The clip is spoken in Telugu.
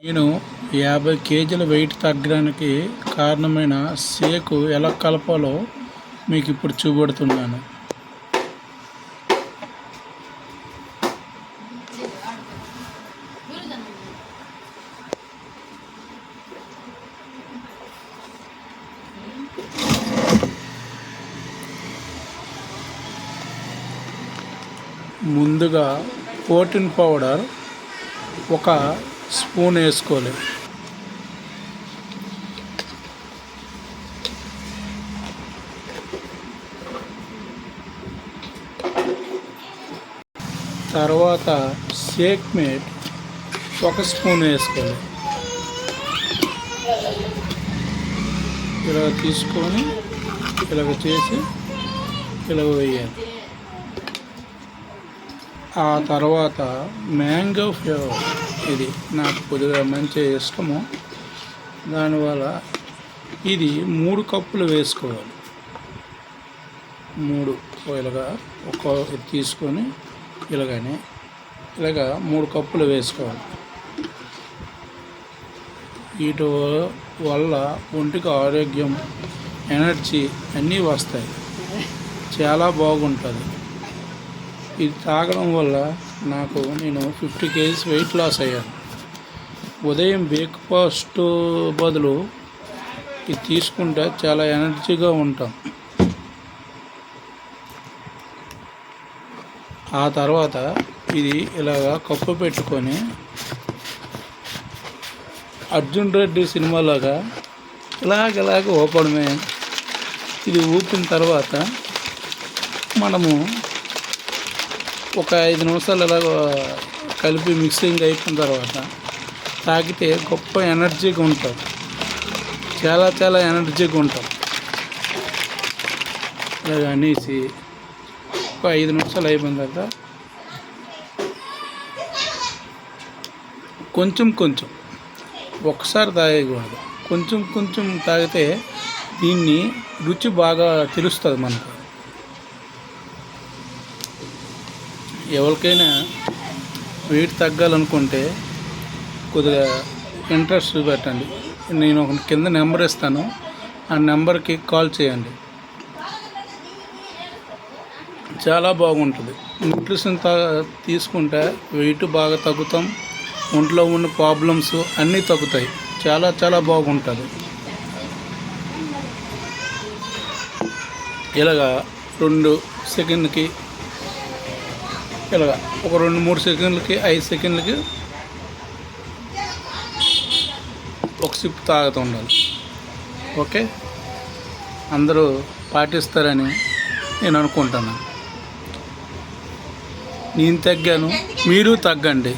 నేను 50 కేజీల వెయిట్ తగ్గడానికి కారణమైన షేక్ ఎలా కలపాలో మీకు ఇప్పుడు చూపెడుతున్నాను. ముందుగా ప్రోటీన్ పౌడర్ 1 స్పూన్ వేసుకోవాలి. తర్వాత షేక్ మేట్ 1 స్పూన్ వేసుకోవాలి. ఇలాగ తీసుకొని ఇలాగ చేసి ఇలాగ వేయాలి. ఆ తర్వాత మ్యాంగో ఫ్లేవర్, ఇది నాకు కొద్దిగా మంచి ఇష్టము, దానివల్ల ఇది 3 కప్పులు వేసుకోవాలి. 3 ఇలాగా తీసుకొని ఇలాగ 3 కప్పులు వేసుకోవాలి. వీటి వల్ల ఒంటికి ఆరోగ్యం, ఎనర్జీ అన్నీ వస్తాయి. చాలా బాగుంటుంది. ఇది తాగడం వల్ల నేను 50 కేజీస్ వెయిట్ లాస్ అయ్యాను. ఉదయం బ్రేక్ఫాస్ట్ బదులు ఇది తీసుకుంటే చాలా ఎనర్జీగా ఉంటాం. ఆ తర్వాత ఇది ఇలాగా కప్పు పెట్టుకొని అర్జున్ రెడ్డి సినిమాలాగా ఇలాగ ఊపడమే. ఇది ఊపిన తర్వాత మనము ఒక 5 నిమిషాలు ఇలాగ కలిపి మిక్సింగ్ అయిపోయిన తర్వాత తాగితే గొప్ప ఎనర్జీగా ఉంటాం. చాలా ఎనర్జీగా ఉంటాం. ఇలాగ అనేసి ఒక 5 నిమిషాలు అయిపోయిన తర్వాత కొంచెం ఒకసారి తాగకూడదు. కొంచెం తాగితే దీన్ని రుచి బాగా తెలుస్తుంది మనకు. ఎవరికైనా వెయిట్ తగ్గాలనుకుంటే కొద్దిగా ఇంట్రెస్ట్ చూపెట్టండి. నేను ఒక కింద నెంబర్ ఇస్తాను, ఆ నెంబర్కి కాల్ చేయండి. చాలా బాగుంటుంది. న్యూట్రిషన్ తీసుకుంటే వెయిట్ బాగా తగ్గుతాం. ఒంట్లో ఉన్న ప్రాబ్లమ్స్ అన్నీ తగ్గుతాయి. చాలా బాగుంటుంది. ఇలాగా 2 సెకండ్కి ఇలాగ ఒక 2-3 సెకండ్లకి 5 సెకండ్లకి ఒక సిప్ తాగుతూ ఉండాలి. ఓకే, అందరూ పాటిస్తారని నేను అనుకుంటున్నాను. నేను తగ్గాను, మీరు తగ్గండి.